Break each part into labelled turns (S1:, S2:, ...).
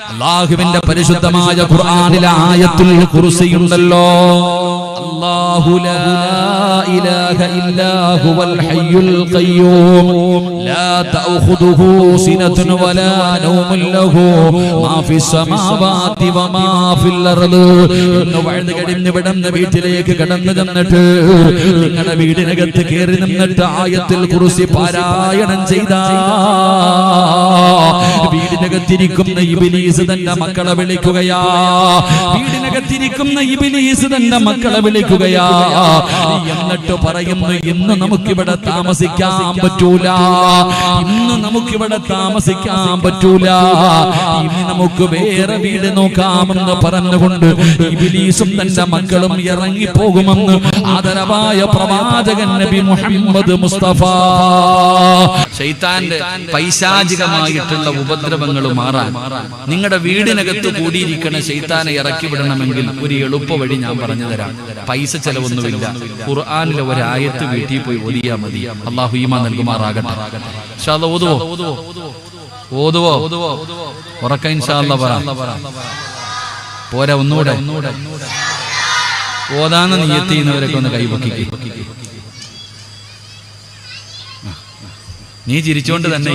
S1: അല്ലാഹുവിന്റെ പരിശുദ്ധമായ ഖുർആനിലെ ആയത്തുൽ കുർസിയുണ്ടല്ലോ, അല്ലാഹു ലാ ഇലാഹ ഇല്ലാ ഹുവൽ ഹയ്യുൽ ഖയ്യൂം ലാ തഅഖുദുഹു സിനത്തുൻ വലാ നൗമുൻ ലഹു മാ ഫിസ് സമാവാതി വമാ ഫിൽ അർദ്. ഇന്ന് വഴുത് കഴിഞ്ഞ് വിടന്ന് വീട്ടിലേക്ക് കടന്നു ചെന്നിട്ട് നിങ്ങളുടെ വീടിനകത്ത് കയറി നിന്നിട്ട് ആയത്തുൽ കുർസി പാരായണം ചെയ്താ വീടിനകത്തിരിക്കുന്ന ഇബ്ലീസ് തന്റെ മക്കളെ വിളിക്കുകയാ, വീടിനകത്തിരിക്കുന്ന ഇബ്ലീസ് തന്റെ മക്കളെ വിളിക്കുകയാ. എന്നിട്ട് പറയുന്നു, ഇന്ന് നമുക്കിവിടെ താമസിക്കാൻ പറ്റൂല, ഇന്ന് നമുക്കിവിടെ താമസിക്കാൻ പറ്റൂല, ഇനി നമുക്ക് വേറെ വീട് നോക്കാമെന്ന് പറഞ്ഞുകൊണ്ട് ഇബ്ലീസും തന്റെ മക്കളും ഇറങ്ങിപ്പോകുമെന്ന് ആദരവായ പ്രവാചകൻ നബി മുഹമ്മദ് മുസ്തഫ. ശൈത്താന്റെ പൈശാചികമായിട്ടുള്ള ഉപദ്രവങ്ങൾ മാറാൻ നിങ്ങളുടെ വീടിനകത്ത് കൂടിയിരിക്കണ ശൈത്താനെ ഇറക്കി വിടണമെങ്കിൽ ഒരു എളുപ്പ വഴി ഞാൻ പറഞ്ഞു തരാം. പൈസ ചെലവൊന്നുമില്ല, ഖുർആനിലെ ഒരായത്ത് വീട്ടിൽ പോയി ഓതിയാ മതി. അല്ലാഹു ഈമാൻ നൽകുമാറാകട്ടെ. ഇൻഷാ അല്ലാഹ് ഓതുവോ ഉറക്ക ഇൻഷാ അല്ലാഹ് പറ. പോരാ, ഒന്നുകൂടെ ഓതാന്ന് നിയത്ത് ചെയ്യുന്നവരൊക്കെ ഒന്ന് കൈപൊക്കിക്ക്. നീ ചിരിച്ചോണ്ട് തന്നെ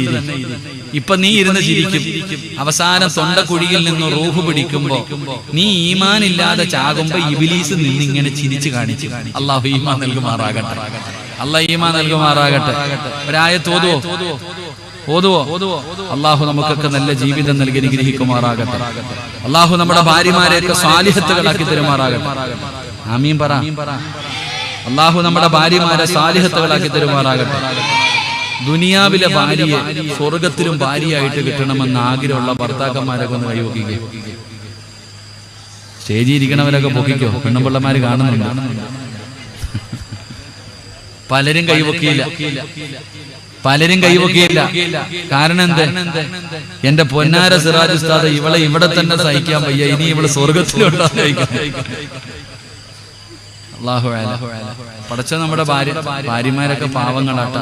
S1: ഇപ്പൊ നീ ഇരുന്ന് ചിരിക്കും, അവസാനം തൊണ്ടക്കുഴിയിൽ നിന്ന് റൂഹ് പിടിക്കുമ്പോ നീ ഈമാനില്ലാതെ ചാകുമ്പോ ഇബ്ലീസ് നിന്നിങ്ങനെ ചിരിച്ചു കാണിച്ചു. അല്ലാഹു ഈമാൻ നൽകുമാറാകട്ടെ, അല്ലാഹു ഈമാൻ നൽകുമാറാകട്ടെ. ഒരായത്ത് ഓതുവോ? അല്ലാഹു നമുക്കൊക്കെ നല്ല ജീവിതം നൽകി അനുഗ്രഹിക്കുമാറാകട്ടെ. അല്ലാഹു നമ്മുടെ ഭാര്യമാരെയൊക്കെ സാലിഹത്തുകളാക്കി തരുമാറാകട്ടെ. ആമീൻ പറ. അല്ലാഹു നമ്മുടെ ഭാര്യമാരെ സാലിഹത്തുകളാക്കി തരുമാറാകട്ടെ. ദുനിയാവിലെ ഭാര്യയെ സ്വർഗത്തിലും ഭാര്യയായിട്ട് കിട്ടണമെന്ന് ആഗ്രഹമുള്ള ഭർത്താക്കന്മാരൊക്കെ ഒന്ന് കൈവക്കുക. സ്റ്റേജിൽ ഇരിക്കണവരൊക്കെ പൊക്കിക്കോ, പെണ്ണുപിള്ളമാര് കാണുന്നുണ്ട്. പലരും കൈവക്കിയില്ല. കാരണം എന്ത്? എന്റെ പൊന്നാര സിറാജ് ഉസ്താദ് ഇവളെ ഇവിടെ തന്നെ സഹിക്കാൻ വയ്യ, ഇനി ഇവള് സ്വർഗത്തിലുണ്ടോ സഹിക്കാൻ. പടച്ച നമ്മുടെ ഭാര്യമാരൊക്കെ പാവങ്ങളാട്ടാ.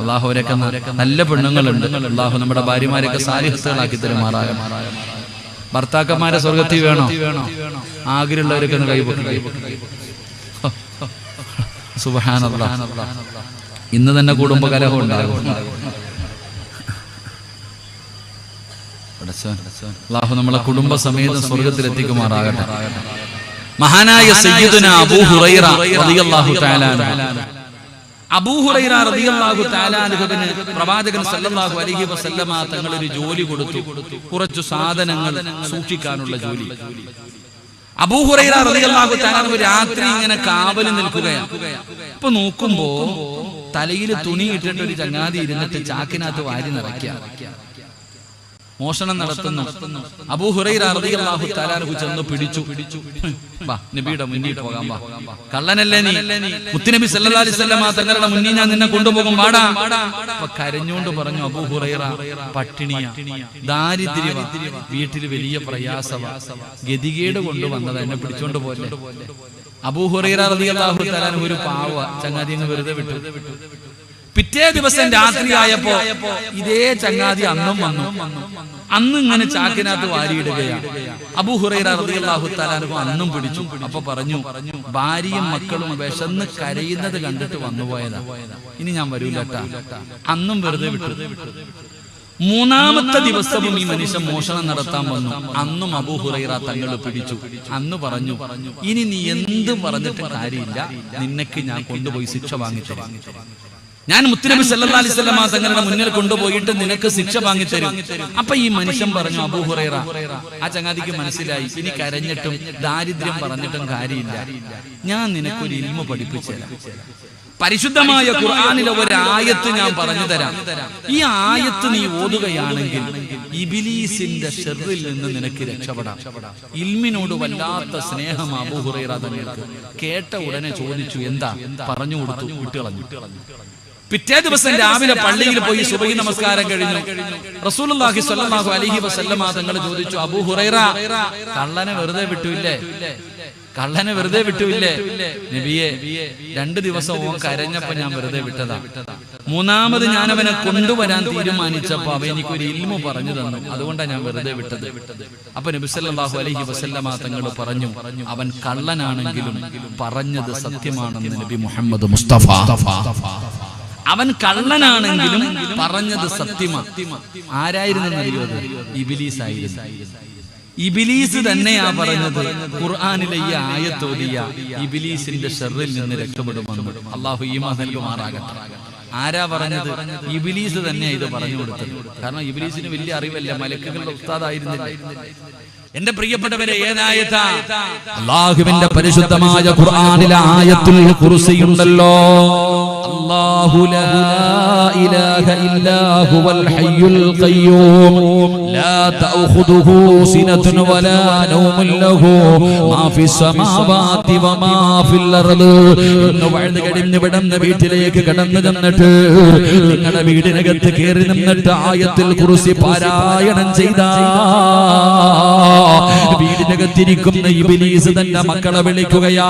S1: അള്ളാഹുവരൊക്കെ നല്ല പെണ്ണുങ്ങളുണ്ട്. അള്ളാഹു നമ്മുടെ ഭാര്യമാരൊക്കെ സാലിഹത്തുകളാക്കി തരുമാറാകും. ഭർത്താക്കന്മാരെ സ്വർഗത്തിൽ വേണോ? ആഗ്രഹമുള്ളവരൊക്കെ ഒന്ന് കൈപൊക്കി. സുബ്ഹാനല്ലാഹ്, ഇന്ന് തന്നെ കുടുംബ കലഹം ഉണ്ടാകും. അള്ളാഹു നമ്മളെ കുടുംബ സമേതം സ്വർഗത്തിൽ എത്തിക്കുമാറാകട്ടെ. മഹാനായ സയ്യിദുന അബൂ ഹുറൈറ റളിയല്ലാഹു തആല അൻഹുവിന് പ്രവാചകൻ സല്ലല്ലാഹു അലൈഹി വസല്ലമ തങ്ങൾ ഒരു ജോലി കൊടുത്തു, കുറച്ചു സാധനങ്ങൾ സൂക്ഷിക്കാനുള്ള ജോലി. അബൂ ഹുറൈറ റളിയല്ലാഹു തആല അൻഹു രാത്രി ഇങ്ങനെ കാവല് നിൽക്കുകയാണ്. ഇപ്പൊ നോക്കുമ്പോ തലയിൽ തുണി ഇട്ടിട്ട് ഒരു ചങ്ങാതി ഇരുന്നിട്ട് ചാക്കിനകത്ത് വാരി നിറയ്ക്കുക, മോഷണം നടത്തുന്നു. അബൂ ഹുറൈറ റളിയല്ലാഹു തആല അൻഹു ചെന്ന് പിടിച്ചു. വാ, നബിയുടെ മുന്നിൽ പോകാം, വാ, കള്ളനല്ലേ നീ, മുത്തുനബി സല്ലല്ലാഹു അലൈഹി വസല്ലം തങ്ങളുടെ മുന്നിൽ ഞാൻ നിന്നെ കൊണ്ടുപോകും, വാടാ. അപ്പൊ കരഞ്ഞുകൊണ്ട് പറഞ്ഞു, അബൂ ഹുറൈറ പട്ടിണിയാ, ദാരിദ്ര്യവാ, വീട്ടിൽ വലിയ പ്രയാസവാ, ഗതികേട് കൊണ്ടുവന്നത്, എന്നെ പിടിച്ചോണ്ട് പോലെ. അബൂ ഹുറൈറ റളിയല്ലാഹു തആല അൻഹു ഒരു പാവ ചങ്ങാതി അങ്ങ് വെറുതെ വിട്ടു. പിറ്റേ ദിവസം രാത്രിയായപ്പോ ഇതേ ചങ്ങാതി അന്നും വന്നു. അന്ന് ഇങ്ങനെ ചാക്കിനകത്ത് വാരിയിടുകയാണ്. അബൂ ഹുറൈറ റളിയല്ലാഹു തആല അൻഹു അന്നും പിടിച്ചു. അപ്പൊ പറഞ്ഞു, ഭാര്യയും മക്കളും വിശന്ന് കരയുന്നത് കണ്ടിട്ട് വന്നുപോയതാ, ഇനി ഞാൻ വരൂലട്ടാ. അന്നും വെറുതെ വിട്ടു. മൂന്നാമത്തെ ദിവസവും ഈ മനുഷ്യൻ മോഷണം നടത്താൻ വന്നു. അന്നും അബൂ ഹുറൈറ തങ്ങൾ പിടിച്ചു. അന്ന് പറഞ്ഞു, ഇനി നീ എന്തും പറഞ്ഞിട്ട് കാര്യമില്ല, നിനക്ക് ഞാൻ കൊണ്ടുപോയി ശിക്ഷ വാങ്ങിത്തരാം. ഞാൻ മുത്തുനബി സല്ലല്ലാഹു അലൈഹി വസല്ലം തങ്ങളുടെ മുന്നിൽ കൊണ്ടുപോയിട്ട് നിനക്ക് ശിക്ഷ വാങ്ങിത്തരും. അപ്പൊ ഈ മനുഷ്യൻ പറഞ്ഞു, അബൂ ഹുറൈറ, ആ ചങ്ങാതിക്ക് മനസ്സിലായി, ഇനി കരഞ്ഞിട്ടും ദാരിദ്ര്യം പറഞ്ഞിട്ടും കാര്യമില്ല, ഞാൻ നിനക്കൊരു ഇൽമു പഠിപ്പിച്ചു തരാം. പരിശുദ്ധമായ ഖുർആനിലെ ഒരായത്ത് ഞാൻ പറഞ്ഞു തരാം. ഈ ആയത്ത് നീ ഓതുകയാണെങ്കിൽ ഇബ്ലീസിന്റെ ശർറിൽ നിന്ന് നിനക്ക് രക്ഷപ്പെടാം. ഇൽമിനോട് വല്ലാത്ത സ്നേഹം അബൂ ഹുറൈറ തങ്ങൾക്ക്. കേട്ട ഉടനെ ചോദിച്ചു, എന്താ? പറഞ്ഞു കൊടുത്തു, വിട്ടുകളഞ്ഞു. പിറ്റേ ദിവസം രാവിലെ പള്ളിയിൽ പോയി സുബഹി നമസ്കാരം കഴിഞ്ഞു. റസൂലുള്ളാഹി സ്വല്ലല്ലാഹു അലൈഹി വസല്ലമ തങ്ങൾ ചോദിച്ചു, അബൂ ഹുറൈറ, കള്ളനെ വെറുതെ വിട്ടുവില്ലേ? നബിയെ, 2 ദിവസം ഓൻ കരഞ്ഞപ്പോ ഞാൻ വെറുതെ വിട്ടതാ. മൂന്നാമത് ഞാൻ അവനെ കൊണ്ടുവരാൻ തീരുമാനിച്ചപ്പോൾ അവൻ എനിക്കൊരു ഇൽമു പറഞ്ഞു തന്നു. അതുകൊണ്ടാണ് ഞാൻ വെറുതെ വിട്ടത്. അപ്പൊ നബി സല്ലല്ലാഹു അലൈഹി വസല്ലമ തങ്ങൾ പറഞ്ഞു, അവൻ കള്ളനാണെങ്കിലും പറഞ്ഞത് സത്യമാണെന്ന് നബി മുഹമ്മദ് മുസ്തഫ. അവൻ കള്ളനാണെങ്കിലും പറഞ്ഞത് സത്യമാണ്. ആരായിരുന്നറിയോ? ഇബ്ലീസ് ആയിരുന്നു. ഇബ്ലീസ് തന്നെയാ പറഞ്ഞത്. ഖുർആനിലെ ഈ ആയത്തോതിയ ഇബ്ലീസിന്റെ ഷർറിൽ നിന്ന് രക്ഷപ്പെടുമെന്ന്. അല്ലാഹു ഈമാൻ നൽകുമാറാകട്ടെ. ആരാ പറഞ്ഞത്? ഇബ്ലീസ് തന്നെയാ ഇത് പറഞ്ഞു കൊടുത്തത്. കാരണം ഇബ്ലീസിന് വലിയ അറിവല്ല, മലക്കുകളുടെ ഉസ്താദായിരുന്നില്ല. എന്റെ പ്രിയപ്പെട്ടവരെ, ഏതായത്താ? അല്ലാഹുവിന്റെ പരിശുദ്ധമായ ഖുർആനിലെ ആയത്തുൽ കുർസിയുണ്ടല്ലോ. അല്ലാഹു ലാ ഇലാഹ ഇല്ലാ ഹുവൽ ഹയ്യുൽ ഖയ്യൂം ലാ തഅഖുദുഹു സിനത്തുൻ വലാ നൗമുൻ ലഹു മാ ഫിസ് സമാവാതി വമാ ഫിൽ അർദ്. ഇന്ന് വഴുത് കഴിഞ്ഞ് വിടന്ന വീട്ടിലേക്ക് കടന്നു ചെന്നിട്ട് നിങ്ങളുടെ വീടിനകത്ത് കയറി നിന്നിട്ട് ആയത്തുൽ കുർസി പാരായണം ചെയ്താ വീടിനകത്തിരിക്കുന്ന ഇബ്ലീസ് തന്റെ മക്കളെ വിളിക്കുകയാ.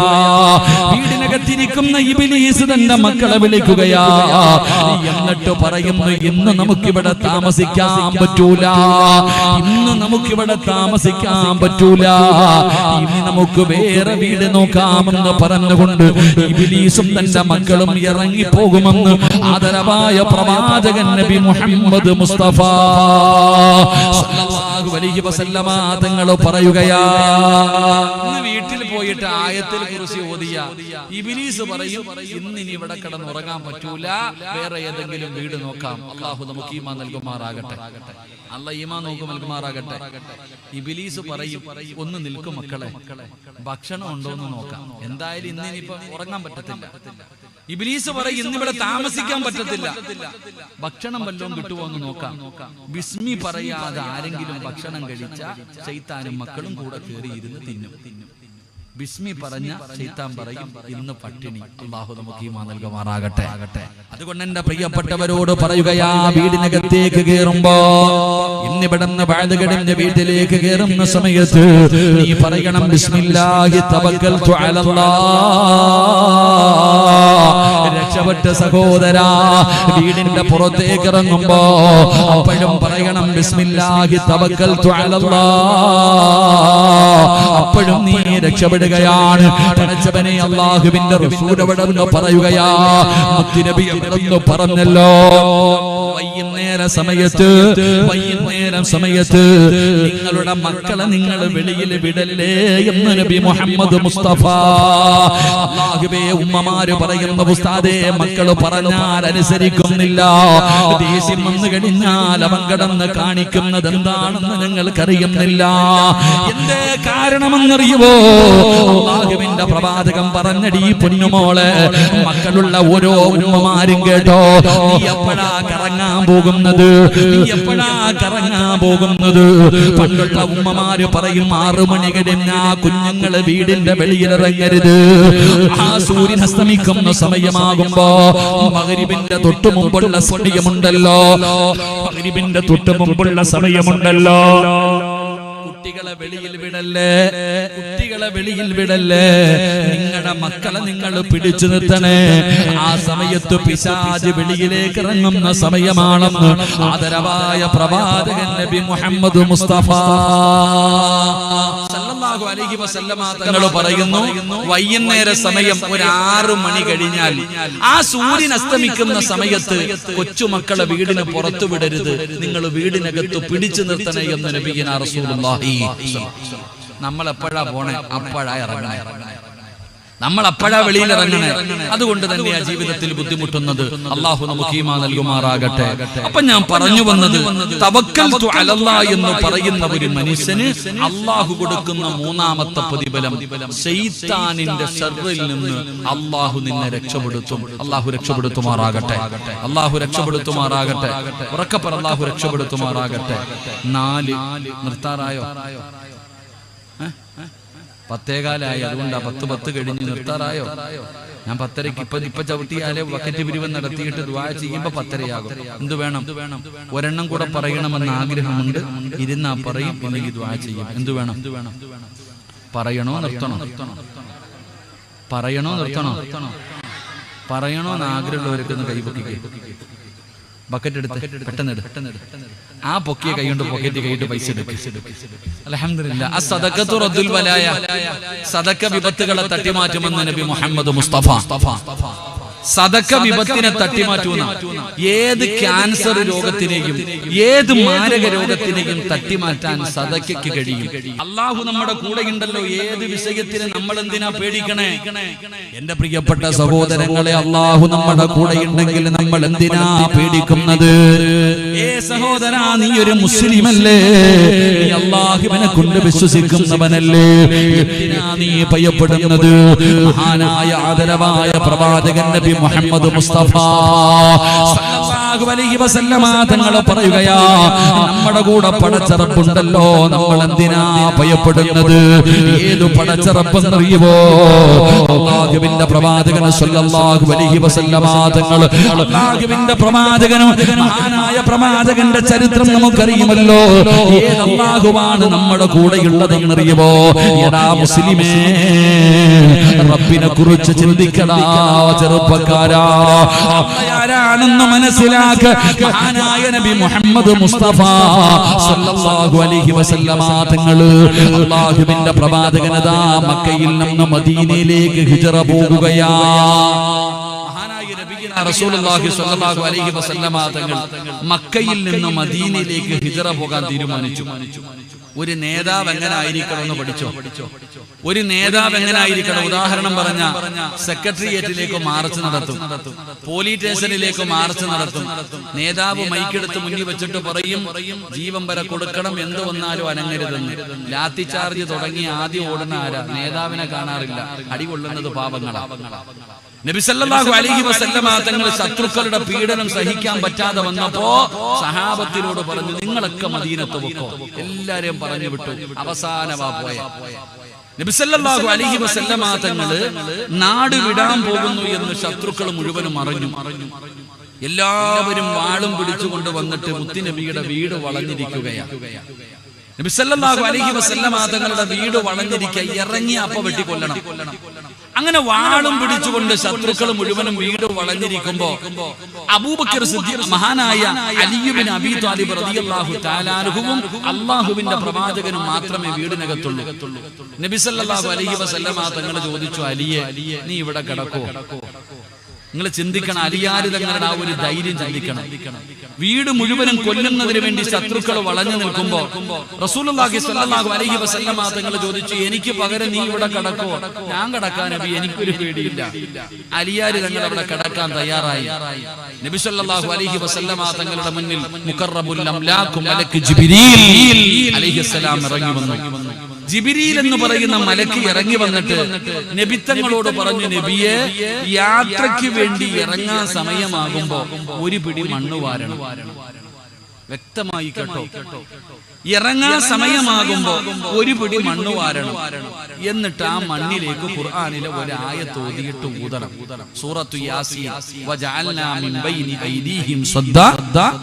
S1: വീടിനകത്തിരിക്കുന്ന ഇബ്ലീസ് തന്റെ മക്കളെ വിളിക്കുകയാ. എന്നിട്ട് പറയുന്നു, ഇന്ന് നമുക്കിവിടെ താമസിക്കാൻ പറ്റൂല, ഇന്ന് നമുക്കിവിടെ താമസിക്കാൻ പറ്റൂല, ഇനി നമുക്ക് വേറെ വീട് നോക്കാമെന്ന് പറഞ്ഞുകൊണ്ട് ഇബ്ലീസും തന്റെ മക്കളും ഇറങ്ങിപ്പോകുമെന്ന് ആദരവായ പ്രവാചകൻ നബി മുഹമ്മദ് മുസ്തഫ സല്ലല്ലാഹു അലൈഹി വസല്ലമ തങ്ങൾ പറയുകയാ. വീട്ടിൽ പോയിട്ട് ആയത്തുൽ കുർസി ഓതിയ ഇബ്ലീസ് പറയും, ഇന്നിനി ഇവിടെ കിടന്നുറങ്ങാൻ പറ്റൂല, വേറെ ഏതെങ്കിലും വീട് നോക്കാം. അല്ലാഹു നമുക്ക് ഈമാൻ നൽകുമാറാകട്ടെ. അല്ലാഹു ഈമാൻ നൽകുമാറാകട്ടെ. ഇബ്ലീസ് പറയും, ഒന്ന് നിൽക്കും മക്കളെ, ഭക്ഷണം ഉണ്ടോ എന്ന് നോക്കാം. എന്തായാലും ഇന്നിനിപ്പോ ഉറങ്ങാൻ പറ്റത്തില്ല. ഇബ്ലീസ് പറയും, ഇന്നിവിടെ താമസിക്കാൻ പറ്റത്തില്ല, ഭക്ഷണം വല്ലതും കിട്ടുമോ എന്ന് നോക്കാം. ബിസ്മി പറയാതെ ആരെങ്കിലും ഭക്ഷണം കഴിച്ച ശൈത്താനും മക്കളും കൂടെ കയറിയിരുന്ന് തിന്നും. ബിസ്മി പറഞ്ഞ ശൈത്താൻ പറയും, ഇന്ന് പട്ടിണി. അല്ലാഹു നമുക്ക് ഈമാൻ നൽകുമാറാകട്ടെ. അതുകൊണ്ട് എന്റെ പ്രിയപ്പെട്ടവരോട് പറയുകയാ, വീടിനകത്തേക്ക് കയറുമ്പോ, ഇന്നിവിടുന്ന് വഅദ് കഴിഞ്ഞ വീട്ടിലേക്ക് കയറുന്ന സമയത്ത് നീ പറയണം, ബിസ്മില്ലാഹി തവക്കൽതു അലല്ലാഹ്. രക്ഷപ്പെട്ട സഹോദരാ, വീടിന്റെ പുറത്തേക്ക് ഇറങ്ങുമ്പോ അപ്പോഴും പറയണം, ബിസ്മില്ലാഹി തവക്കൽതു അലല്ലാഹ്. അപ്പോഴും നീ രക്ഷപ്പെടുകയാണ്. പടച്ചവനെ, അല്ലാഹുവിന്റെ റസൂൽ അവിടെ പറയുകയാ, മുത്തുനബി അവിടെ പറഞ്ഞല്ലോ, വൈകുന്നേരം സമയത്ത് നിങ്ങളുടെ മക്കളെ നിങ്ങൾ വെളിയിൽ വിടല്ലേ എന്ന് നബി മുഹമ്മദ് മുസ്തഫ. അല്ലാഹുവേ, ഉമ്മമാര് പറയുന്ന ഉസ്താദേ, മക്കള് പറഞ്ഞാൽ അനുസരിക്കുന്നില്ല, ദേഷ്യം വന്നു കഴിഞ്ഞാൽ അവൻ കടന്ന് കാണിക്കുന്നത് എന്താണെന്ന് ഞങ്ങൾക്കറിയുന്നില്ല. എന്തേ കാരണമെന്നറിയുവോ? അല്ലാഹുവിന്റെ പ്രവാചകൻ പറഞ്ഞടി പൊന്നുമോളെ, മക്കളുള്ള ഓരോ ഉമ്മമാരും കേട്ടോ, നീ എപ്പോഴാ കറങ്ങാൻ പോകുന്നത്? നീ എപ്പോഴാ കറങ്ങാൻ പോകുന്നത്? പണ്ടുള്ള ഉമ്മമാര് പറയും, 6 മണി കഴിഞ്ഞ കുഞ്ഞുങ്ങള് വീടിന്റെ വെളിയിലിറങ്ങരുത്. ആ സൂര്യൻ അസ്തമിക്കുന്ന സമയമാകുമ്പോ മഗ്രിബിന്റെ തൊട്ടു മുമ്പുള്ള സമയമുണ്ടല്ലോ, മഗ്രിബിന്റെ തൊട്ടു മുമ്പുള്ള സമയമുണ്ടല്ലോ, കുട്ടികളെ വെളിയിൽ വിടല്ലേ, കുട്ടികളെ വെളിയിൽ വിടല്ലേ. നിങ്ങളുടെ മക്കളെ നിങ്ങൾ പിടിച്ചു നിർത്തണേ. ആ സമയത്ത് പിശാച് വെളിയിലേക്ക് ഇറങ്ങുന്ന സമയമാണെന്ന് ആദരവായ പ്രവാചകൻ നബി മുഹമ്മദ് മുസ്തഫ സല്ലല്ലാഹു അലൈഹി വസല്ലമ തങ്ങൾ പറയുന്നു, വൈകുന്നേര സമയം ഒരു 6 മണി കഴിഞ്ഞാൽ ആ സൂര്യൻ അസ്തമിക്കുന്ന സമയത്ത് കൊച്ചുമക്കളെ വീടിന് പുറത്തു വിടരുത്, നിങ്ങൾ വീടിനകത്ത് പിടിച്ചു നിർത്തണേ എന്ന് നബിയുനാ റസൂലുള്ളാഹി. നമ്മൾ എപ്പോഴാ പോണേ? അപ്പോഴാ ഇറങ്ങണേ, നമ്മൾ അപ്പോഴാ വെളിയിൽ ഇറങ്ങണേ. അതുകൊണ്ട് തന്നെയാ ജീവിതത്തിൽ ബുദ്ധിമുട്ടുന്നത്. അല്ലാഹു നമുക്ക് ഈമാൻ നൽകുമാറാകട്ടെ. അപ്പൊ ഞാൻ പറഞ്ഞു വന്നത്, തവക്കൽതു അലല്ലാഹ് എന്ന് പറയുന്ന ഒരു മനുഷ്യന് അല്ലാഹു കൊടുക്കുന്ന മൂന്നാമത്തെ പ്രതിഫലം, ശൈത്താനിന്റെ ശർറിൽ നിന്ന് അല്ലാഹു നിന്നെ രക്ഷപ്പെടുത്തും. അല്ലാഹു രക്ഷപ്പെടുത്തുമാറാകട്ടെ. അല്ലാഹു രക്ഷപ്പെടുത്തുമാറാകട്ടെ. ഉറക്കെ പറ, അല്ലാഹു രക്ഷപ്പെടുത്തുമാറാകട്ടെ. 4 നിർത്താറായോ? 10:15 അതുകൊണ്ടാ 10 കഴിഞ്ഞ് നിർത്താറായോ? ഞാൻ 10:30 ഇപ്പൊ ചവിട്ടിയാലേ ബക്കറ്റ് പിരിവൻ നടത്തിയിട്ട് ദുആ ചെയ്യുമ്പോ 10:30 എന്ത് വേണം? ഒരെണ്ണം കൂടെ പറയണമെന്ന് ആഗ്രഹമുണ്ട്. ഇരുന്നാ പറയും, അല്ലെങ്കിൽ ദുആ ചെയ്യും. എന്ത് വേണം? പറയണോ നിർത്തണോ? പറയണോ നിർത്തണോ? പറയണോന്ന് ആഗ്രഹമുള്ളവർക്ക് ഒന്ന് കൈപൊക്കിക്കേ. ബക്കറ്റ് എടുത്ത് പെട്ടെന്ന് ആ പൊക്കിയ കൈ കൊണ്ട് പോക്കറ്റ് കൈയിട്ട് പൈസ എടുക്കും. അൽഹംദുലില്ലാഹ്. അസ്സദഖത്തു റദ്ദുൽ ബലായ, സദഖ വിപത്തുകളെ തട്ടിമാറ്റുമെന്ന് നബി മുഹമ്മദ് മുസ്തഫ. സദഖ വിപത്തിനെ തട്ടിമാറ്റുന്ന ഏത് ക്യാൻസർ രോഗത്തിനെയും ഏത് മാരക രോഗത്തിനെയും തട്ടിമാറ്റാൻ സദഖയ്ക്ക് കഴിയും. അള്ളാഹു നമ്മുടെ കൂടെ ഉണ്ടല്ലോ. ഏത് വിഷയത്തിന് നമ്മൾ എന്തിനാ പേടിക്കണേ? എന്റെ പ്രിയപ്പെട്ട സഹോദരങ്ങളെ, അള്ളാഹു നമ്മുടെ കൂടെ ഉണ്ടെങ്കിൽ നമ്മൾ എന്തിനാ പേടിക്കുന്നത്? സഹോദരാ, നീ ഒരു മുസ്ലിമല്ലേ? നീ അള്ളാഹുവിനെ കൊണ്ട് വിശ്വസിക്കുന്നവനല്ലേ? എന്തിനാ നീ ഭയപ്പെടുന്നത്? മഹാനായ ആദരവായ പ്രവാചകൻ നബി മുഹമ്മദ് മുസ്തഫ സല്ലല്ലാഹു അലൈഹി വസല്ലമ തങ്ങൾ പറയുകയാ, നമ്മുടെ കൂടെ പടച്ചറപ്പുണ്ടല്ലോ, നമ്മൾ എന്തിനാ ഭയപ്പെടുന്നത്? ഏതു പടച്ചറപ്പെന്നറിയുമോ? അല്ലാഹുവിന്റെ പ്രവാചകൻ സല്ലല്ലാഹു അലൈഹി വസല്ലമ തങ്ങൾ, അല്ലാഹുവിന്റെ പ്രവാചകനും മഹാനായ പ്രവാചകന്റെ ചരിത്രം നമുക്കറിയുമല്ലോ. ഏത് അല്ലാഹുവാണ് നമ്മുടെ കൂടെയുള്ളതെന്നറിയുമോ? എടാ മുസ്ലിമേ, റബ്ബിനെ കുറിച്ച് ചിന്തിക്കടാ ചെറുപ്പക്കാരാ. ആരാണെന്ന് മനസ്സിലാക്ക. മഹാനായ നബി മുഹമ്മദ് മുസ്തഫ സല്ലല്ലാഹു അലൈഹി വസല്ലമ തങ്ങൾ, അല്ലാഹുവിന്റെ പ്രവാചകനതാ മക്കയിൽ നിന്ന് മദീനയിലേക്ക് ഹിജ്റ പോകുകയാ. റസൂലുള്ളാഹി സ്വല്ലല്ലാഹു അലൈഹി വസല്ലമ തങ്ങൾ മക്കയിൽ നിന്ന് മദീനയിലേക്ക് ഹിജ്റ പോകാൻ തീരുമാനിച്ചു. ഒരു നേതാവ് എങ്ങനെ ആയിരിക്കണം എന്ന് പഠിച്ചോ? ഒരു നേതാവ് എങ്ങനെ ആയിരിക്കണം? ഉദാഹരണം പറഞ്ഞ സെക്രട്ടേറിയറ്റിലേക്ക് മാർച്ച് നടത്തും, പോലീസ് സ്റ്റേഷനിലേക്ക് മാർച്ച് നടത്തും. നേതാവ് മൈക്കെടുത്ത് മുന്നിൽ വെച്ചിട്ട് പറയും, ജീവൻ വരെ കൊടുക്കണം, എന്ത് വന്നാലും അനങ്ങരുതെന്ന്. ലാത്തി ചാർജ് തുടങ്ങി ആദ്യം ഓടുന്ന ആരാ? നേതാവിനെ കാണാറില്ല, അടികൊള്ളുന്നത് പാവങ്ങളാണ്. നബി സല്ലല്ലാഹു അലൈഹി വസല്ലമ തങ്ങൾ ശത്രുക്കളുടെ പീഡനം സഹിക്കാൻ പറ്റാതെ വന്നപ്പോ സഹാബത്തിനോട് പറഞ്ഞു, നിങ്ങളൊക്കെ മദീനത്ത് പൊക്കോ. എല്ലാരെയും പറഞ്ഞു വിട്ടു. അവസാനമാ പോയ നബി സല്ലല്ലാഹു അലൈഹി വസല്ലമ തങ്ങൾ നാട് വിടാൻ പോകുന്നു എന്ന് ശത്രുക്കൾ മുഴുവനും അറിഞ്ഞു. എല്ലാവരും വാളും പിടിച്ചുകൊണ്ട് വന്നിട്ട് മുത്തുനബിയുടെ വീട് വളഞ്ഞിരിക്കുകയാണ്. നബി സല്ലല്ലാഹു അലൈഹി വസല്ലമ തങ്ങളുടെ വീട് വളഞ്ഞിരിക്കുക. ഇറങ്ങി അപ്പ വെട്ടിക്കൊല്ലണം. അങ്ങനെ വാളും പിടിച്ചുകൊണ്ട് ശത്രുക്കൾ മുഴുവനും വീട് വളഞ്ഞിരിക്കുമ്പോ അബൂബക്കർ സിദ്ദീഖ്, മഹാനായ അലി ഇബ്നു അബീ ത്വാലിബ് റളിയല്ലാഹു തആല അൻഹുവും അല്ലാഹുവിന്റെ പ്രവാചകനും മാത്രമേ വീടിനകത്തുള്ളൂ. നബി സല്ലല്ലാഹു അലൈഹി വസല്ലമ തങ്ങൾ ചോദിച്ചു, അലിയെ, നീ ഇവിടെ കിടക്കോ? നിങ്ങൾ ചിന്തിക്കണം, അലിയാര് തങ്ങളുടെ ആ ഒരു ധൈര്യം ചിന്തിക്കണം. വീട് മുഴുവനും കൊല്ലുന്നതിന് വേണ്ടി ശത്രുക്കൾ വളഞ്ഞു നിൽക്കുമ്പോ റസൂലുള്ളാഹി സ്വല്ലല്ലാഹു അലൈഹി വസല്ലമ തങ്ങൾ ചോദിച്ചു, എനിക്ക് പകരം നീ ഇവിടെ കിടക്കോ? ഞാൻ കിടക്കാൻ നബി, എനിക്കൊരു പേടിയില്ല. അലിയാര് തങ്ങൾ അവിടെ കിടക്കാൻ തയ്യാറായി. നബി സല്ലല്ലാഹു അലൈഹി വസല്ലമ തങ്ങളുടെ മുന്നിൽ മുഖറബുൽ അംലാഖ് മലക്ക് ജിബ്രീൽ അലൈഹിസ്സലാം ഇറങ്ങി വന്നു. ജിബ്രീൽ എന്ന് പറയുന്ന മലക്ക് ഇറങ്ങി വന്നിട്ട് നബിത്തങ്ങളോട് പറഞ്ഞു, നബിയെ, യാത്രയ്ക്ക് വേണ്ടി ഇറങ്ങാൻ സമയമാകുമ്പോ ഒരു പിടി മണ്ണ് വാരണം. വ്യക്തമായി കേട്ടോ, ഇറങ്ങാൻ സമയമാകുമ്പോ ഒരു പിടി മണ്ണ് വാരണം. എന്നിട്ട് ആ മണ്ണിലേക്ക് ഖുർആനിലെ ഒരു ആയത്ത് ഓതിയിട്ട് ഊതണം. സൂറത്തു യാസീൻ, വജഅൽനാ മിൻ ബൈനി ഐദീഹിം സദ്ദാ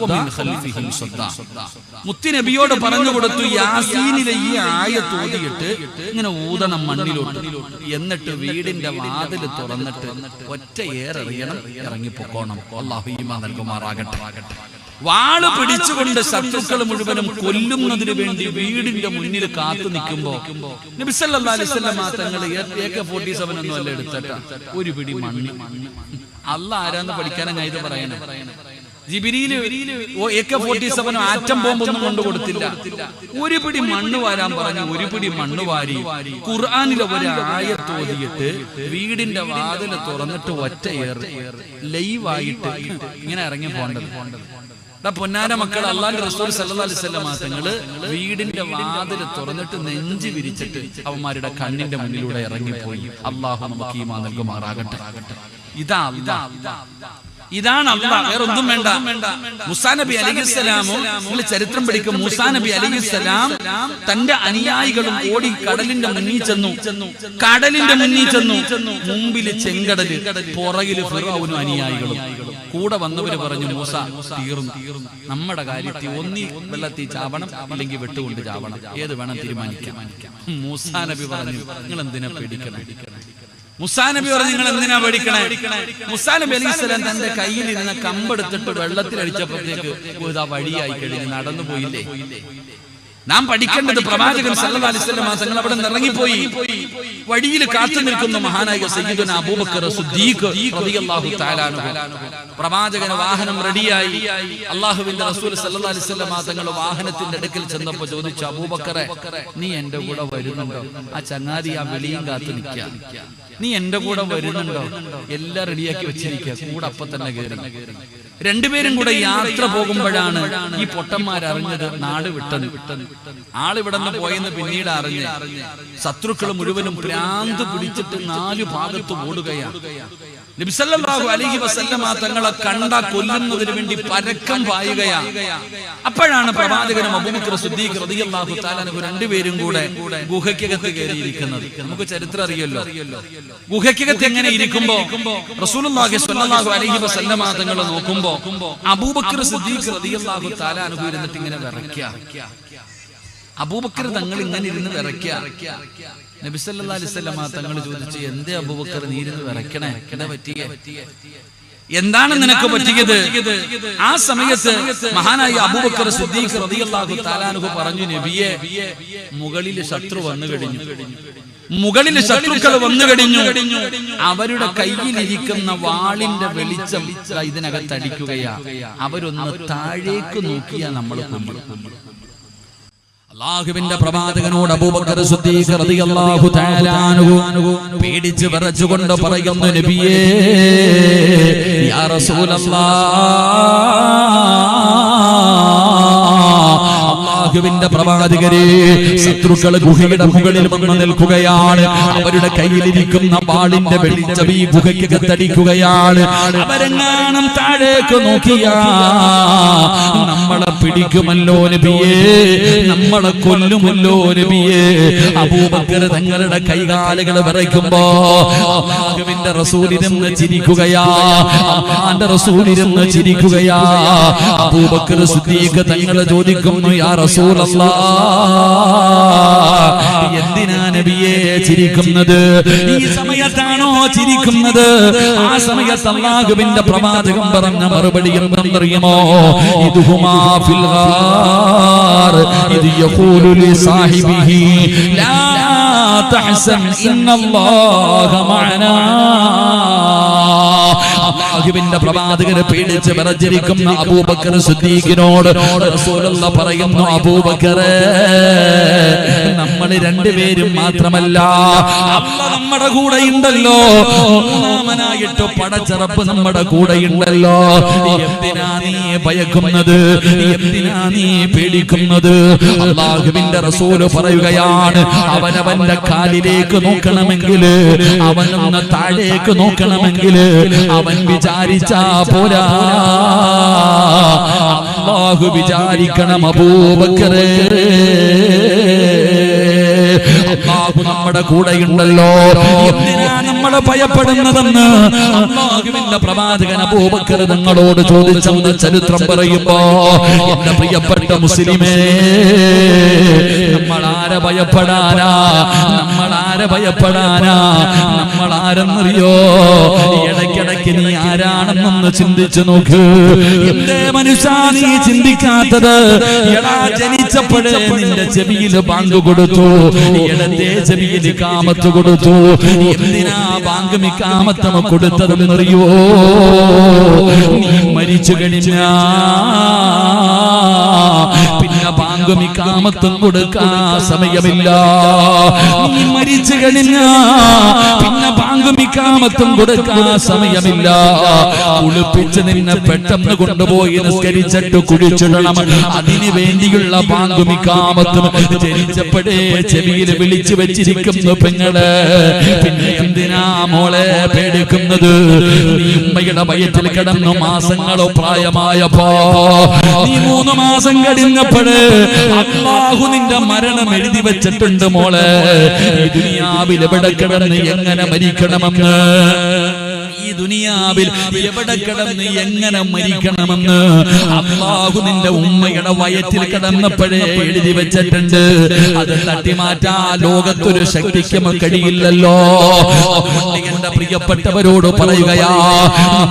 S1: വമിൻ ഖൽഫിഹിം സദ്ദാ. മുത്തുനബിയോട് പറഞ്ഞു കൊടുത്തു, യാസീനിലെ ഈ ആയത്ത് ഓതിയിട്ട് ഇങ്ങനെ ഊതണം മണ്ണിലോട്ട്. എന്നിട്ട് വീടിന്റെ വാതിൽ തുറന്നിട്ട് ഒറ്റ ഏറെറിയണം, ഇറങ്ങിപ്പോക്കണം. അല്ലാഹു ഈമാൻ നൽകുമാറാകട്ടെ. വാള് പിടിച്ചുകൊണ്ട് ശത്രുക്കൾ മുഴുവനും കൊല്ലുന്നതിന് വേണ്ടി വീടിന്റെ മുന്നിൽ കാത്തു നിൽക്കുമ്പോ നബി സല്ലല്ലാഹു അലൈഹി വസല്ലം തങ്ങൾ AK-47 ഒന്നും അല്ല എടുത്തിട്ടാ, ഒരു പിടി മണ്ണ്. അല്ലാഹ് ആരാന്ന് പഠിക്കാനാ ഇത് പറയണേ. ജിബ്രീൽ AK-47 ആറ്റം ബോംബൊന്നും കൊണ്ട് കൊടുത്തില്ല. ഒരു പിടി മണ്ണ് വാരാൻ പറഞ്ഞു. ഒരു പിടി മണ്ണ് വാരി ഖുർആനിലെ ഒരു ആയത്ത് ഓതിയിട്ട് വീടിന്റെ വാതിൽ തുറന്നിട്ട് ഒറ്റ ഏറ് ലൈവായിട്ട് ഇങ്ങനെ ഇറങ്ങി പോകേണ്ടത്. പൊന്നാര മക്കൾ, അല്ലാഹുവിന്റെ റസൂൽ സല്ലല്ലാഹു അലൈഹി വസല്ലം തങ്ങള് വീടിന്റെ വാതിൽ തുറന്നിട്ട് നെഞ്ച് വിരിച്ചിട്ട് അവന്മാരുടെ കണ്ണിന്റെ മുന്നിലൂടെ ഇറങ്ങിപ്പോയി. അല്ലാഹു നമുക്ക് ഈമാൻ നൽകുമാറാകട്ടെ. ഇതാണ് അല്ലാഹ്, വേറെ ഒന്നും വേണ്ട. മൂസാ നബി അലൈഹിസ്സലാമും, നിങ്ങൾ ചരിത്രം പഠിക്കും, മൂസാ നബി അലൈഹിസ്സലാം തന്റെ അനുയായികളും ഓടി കടലിന്റെ മുന്നിൽ ചെന്നു. കടലിന്റെ മുന്നിൽ ചെന്നു. മുമ്പില് ചെങ്കടല്, പുറകില് ഫിർഔനും അനുയായികളും. കൂടെ വന്നവര് പറഞ്ഞു, മൂസ തീർന്നു, നമ്മുടെ കാര്യത്തിൽ ഒന്നി വെള്ളത്തിൽ ചാവണം, അല്ലെങ്കിൽ വെട്ടുകൊണ്ട് ചാവണം, ഏത് വേണം തീരുമാനിക്കാം. മൂസാ നബി പറഞ്ഞു, നിങ്ങൾ എന്തിനാ പേടിക്കണം? മൂസാ നബി പറഞ്ഞു നിങ്ങൾ എന്തിനാ പേടിക്കണേ? മൂസാ നബി അലൈഹിസ്സലാം തന്റെ കയ്യിലിരുന്ന കമ്പെടുത്തിട്ട് വെള്ളത്തിലടിച്ചപ്പോഴത്തേക്ക് ഇതാ വഴിയായി കഴിഞ്ഞ് നടന്നു പോയില്ലേ? നാം പഠിക്കേണ്ടത് പ്രവാചകൻ സല്ലല്ലാഹു അലൈഹി വസല്ലം തങ്ങൾ അവിടെ ഇറങ്ങിപ്പോയി. വഴിയിൽ കാത്തു നിൽക്കുന്ന മഹാനായ സയ്യിദുനാ അബൂബക്കർ സിദ്ദീഖ് റളിയല്ലാഹു തആല അൻഹു. പ്രവാചകന് വാഹനം റെഡിയായി. അല്ലാഹുവിന്റെ റസൂൽ സല്ലല്ലാഹു അലൈഹി വസല്ലം തങ്ങൾ വാഹനത്തിന്റെ അടുക്കൽ ചെന്നപ്പോൾ ചോദിച്ചു, അബൂബക്കറെ നീ എന്റെ കൂടെ വരുന്നുണ്ടോ? ആ ചങ്ങാതി ആ വെളിയും കാത്തു നിൽക്കുക. നീ എന്റെ കൂടെ വരുന്നുണ്ടോ? എല്ലാം റെഡിയാക്കി വെച്ചിരിക്കുക. കൂടെ അപ്പൊ തന്നെ കയറി. രണ്ടുപേരും കൂടെ യാത്ര പോകുമ്പോഴാണ് ഈ പൊട്ടന്മാരറിഞ്ഞത് നാട് വിട്ടെന്ന്. ആളിവിടെ നിന്ന് പോയെന്ന് പിന്നീട് അറിഞ്ഞ് ശത്രുക്കൾ മുഴുവനും ഭ്രാന്ത് പിടിച്ചിട്ട് 4 ഭാഗത്ത് ഓടുകയാണ്. നബി സല്ലല്ലാഹു അലൈഹി വസല്ലമ തങ്ങളെ കണ്ട കൊല്ലുന്നതിന് വേണ്ടി പരക്കം പായുകയാണ്. അപ്പോഴാണ് പ്രവാചകനും അബൂബക്കർ സിദ്ദീഖ് റളിയല്ലാഹു തആല അൻഹു രണ്ടുപേരും കൂടെ ഗുഹയ്ക്കകത്ത് കയറിയിരിക്കുന്നത്. നമുക്ക് ചരിത്രം അറിയല്ലോ. ഗുഹയ്ക്കകത്ത് എങ്ങനെ ഇരിക്കുമ്പോ റസൂലുള്ളാഹി സ്വല്ലല്ലാഹു അലൈഹി വസല്ലമ തങ്ങൾ നോക്കുമ്പോ അബൂബക്കർ സിദ്ദീഖ് റളിയല്ലാഹു തആല അൻഹു ഇരുന്നിട്ട് ഇങ്ങനെ വിറയ്ക്കുക. അബൂബക്കർ തങ്ങൾ ഇങ്ങനെ ഇരുന്ന് വിറയ്ക്കുക. നബി സല്ലല്ലാഹു അലൈഹി വസല്ലമ തങ്ങൾ ചോദിച്ചു, എന്തേ അബൂബക്കർ നീ ഇരുന്ന് വിറയ്ക്കണേ? എന്താ പറ്റിയേ? എന്താണ് നിനക്ക് പറ്റിയത്? ആ സമയത്ത് മഹാനായ അബൂബക്കർ സിദ്ദീഖ് റളിയല്ലാഹു തആല അൻഹു പറഞ്ഞു, നബിയേ മുകളിൽ ശത്രു വന്നു കഴിഞ്ഞു. മുകളിൽ ശത്രുക്കൾ വന്നു കഴിഞ്ഞു. അവരുടെ കയ്യിലിരിക്കുന്ന വാളിന്റെ വെളിച്ചം ഇതിനകത്ത് അടിക്കുകയാ. അവരൊന്ന് താഴേക്ക് നോക്കിയാ നമ്മൾ കൊല്ലും. അല്ലാഹുവിന്റെ പ്രവാചകനോട് അബൂബക്കർ സിദ്ദീഖ് റളിയല്ലാഹു തആല അൻഹു പേടിച്ച് വിറച്ചുകൊണ്ട് പറയുന്നു, നബിയേ യാ റസൂലല്ലാഹ്, അല്ലാഹുവിന്റെ പ്രവാചകരെ, ശത്രുക്കൾ ഗുഹയുടെ മുകളിൽ വന്ന് നിൽക്കുകയാണ്. അവരുടെ കയ്യിലിരിക്കുന്ന വാളിന്റെ വെളിച്ചം ഈ ഗുഹയ്ക്കകത്തടിക്കുകയാണ്. അവരെങ്ങാനും താഴേക്ക് നോക്കിയാ നമ്മളെ പിടിക്കുമല്ലോ നബിയേ, നമ്മളെ കൊല്ലുമല്ലോ നബിയേ. അബൂബക്കർ തങ്ങളുടെ കൈകാലുകൾ വിറയ്ക്കുമ്പോ അല്ലാഹുവിന്റെ റസൂലിരുന്ന് ചിരിക്കുകയാ. അല്ലാഹുവിന്റെ റസൂലിരുന്ന് ചിരിക്കുകയാ. അബൂബക്കർ സിദ്ദീഖ് തങ്ങൾ ചോദിക്കുന്നു, യാ റസൂലല്ലാഹ്, എന്തിനാ നബിയേ ചിരിക്കുന്നത്? ഈ സമയത്താണോ ചിരിക്കുന്നത്? ആ സമയത്ത് അല്ലാഹുവിന്റെ പ്രവാചകൻ പറഞ്ഞ മറുപടി എന്തെന്നറിയുമോ? ഇദ്ഹുമാ ഫിൽ ഗാർ ഇദ് യഖൂലു ലി സാഹിബിഹി ലാ തഹ്സൻ ഇന്നല്ലാഹ മഅനാ. അല്ലാഹുവിന്റെ പ്രവാചകനെ പേടിച്ച് വിറച്ചിരിക്കുന്ന അബൂബക്കർ സിദ്ദീഖിനോട് റസൂലുള്ളാഹി പറയുന്നു, അബൂബക്കറേ, നമ്മൾ രണ്ടുപേരും മാത്രമല്ല, അല്ലാഹ് നമ്മുടെ കൂടെ ഉണ്ടല്ലോ. മൂന്നാമനായിട്ട് പടച്ചറപ്പ് നമ്മുടെ കൂടെ ഉണ്ടല്ലോ. എന്തിനാ നീ ഭയക്കുന്നത്? എന്തിനാ നീ പേടിക്കുന്നത്? അല്ലാഹുവിന്റെ റസൂല് പറയുകയാണ്, അവനവന്റെ കാലിലേക്ക് നോക്കണമെങ്കിൽ, അവനൊന്ന് താഴേക്ക് നോക്കണമെങ്കിൽ അവൻ വിചാരിച്ചാ പോരാ, അല്ലാഹു വിചാരിക്കണം. അബൂബക്കറേ, അല്ലാഹു നമ്മുടെ കൂടെയുണ്ടല്ലോ. എന്തിനാ നമ്മളെ ഭയപ്പെടുന്നതെന്ന് അല്ലാഹുവിന്റെ പ്രവാചകൻ അബൂബക്കർ തങ്ങളോട് ചോദിച്ചെന്ന് ചരിത്രം പറയുമ്പോ, എന്റെ പ്രിയപ്പെട്ട മുസ്ലിമേ, നമ്മൾ ആരെ ഭയപ്പെടാനാ? നമ്മൾ ആരെ ഭയപ്പെടാനാ? നമ്മൾ ആരെന്നറിയോ? ഇടയ്ക്കിടയ്ക്ക് നീ ആരാണെന്നൊന്ന് ചിന്തിച്ചു നോക്ക്. എന്തേ മനുഷ്യ നീ ചിന്തിക്കാത്തത്? എടാ, ജനിച്ചപ്പോഴേ നിന്റെ ചെവിയിൽ ബാങ്ക് കൊടുത്തു, ഇടത്തെ ചെവിയിൽ ഇഖാമത്ത് കൊടുത്തു. എന്തിനാ ബാങ്ക് ഇഖാമത്ത് കൊടുത്തതെന്നറിയോ? നീ മരിച്ചു കഴിഞ്ഞാ പിന്നെ ബാങ്കും ഇഖാമത്തും കൊടുക്കാൻ സമയമില്ല. നീ മരിച്ചു കഴിഞ്ഞാ പിന്നെ ബാങ്കും ഇഖാമത്തും കൊടുക്കാൻ സമയമില്ല. കുളിപ്പിച്ച് നിന്നെ പെട്ടെന്ന് കൊണ്ടുപോയി നിസ്കരിച്ചിട്ട് കുഴിച്ചിടണം. അതിനു വേണ്ടിയുള്ള ബാങ്കും ഇഖാമത്തും ജനിച്ചപ്പോഴേ ചെവിയിൽ വിളിച്ചു വെച്ചിരിക്കുന്നു പെങ്ങളെ. പിന്നെ എന്തിനാ മോളെ പേടിക്കുന്നത്? നീ ഉമ്മയുടെ വയറ്റിൽ കിടന്നു മാസങ്ങളോ പ്രായമായപ്പോ, നീ 3 മാസം കഴിഞ്ഞപ്പോഴേ അല്ലാഹു നിന്റെ മരണം എഴുതി വെച്ചിട്ടുണ്ട് മോളെ. ഈ ദുനിയാവിൽ എവിടെ കിടന്ന് എങ്ങനെ മരിക്കണമെന്ന്, ഈ ദുനിയാവിൽ എവിടെ കിടന്ന് എങ്ങനെ മരിക്കണമെന്ന് അല്ലാഹു നിന്റെ ഉമ്മയുടെ വയറ്റിൽ കിടന്നപ്പോഴേ എഴുതി വെച്ചിട്ടുണ്ട്. അത് തട്ടിമാറ്റാ ലോകത്തൊരു ശക്തിക്കും കഴിയില്ലല്ലോ. എന്റെ പ്രിയപ്പെട്ടവരോട് പറയുകയാ,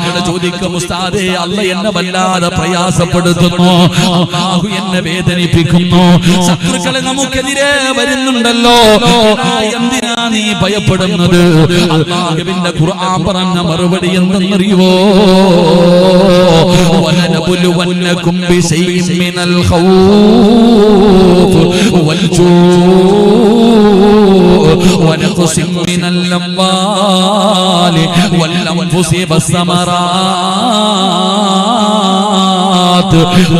S1: നിങ്ങൾ ചോദിക്കും ഉസ്താദേ, അല്ല എന്നെ വല്ലാതെ പ്രയാസപ്പെടുത്തുന്നു, അല്ലാഹു എന്നെ വേദനിപ്പിക്കുന്നു, ശത്രുക്കളെ നമുക്കെതിരെ വരുന്നുണ്ടല്ലോ, എന്തിനാ നീ ഭയപ്പെടുന്നത്? അല്ലാഹുവിന്റെ ഖുർആൻ പറഞ്ഞ മറുപടി എന്തെന്നറിയോ? വലനബുലുവന്നകും ബിശൈഇൻ മിനൽ ഖൗഫ് വൽജൂഇ വനഖ്സിൻ മിനൽ അംവാലി വൽഅൻഫുസി വസ്സമറാത്ത്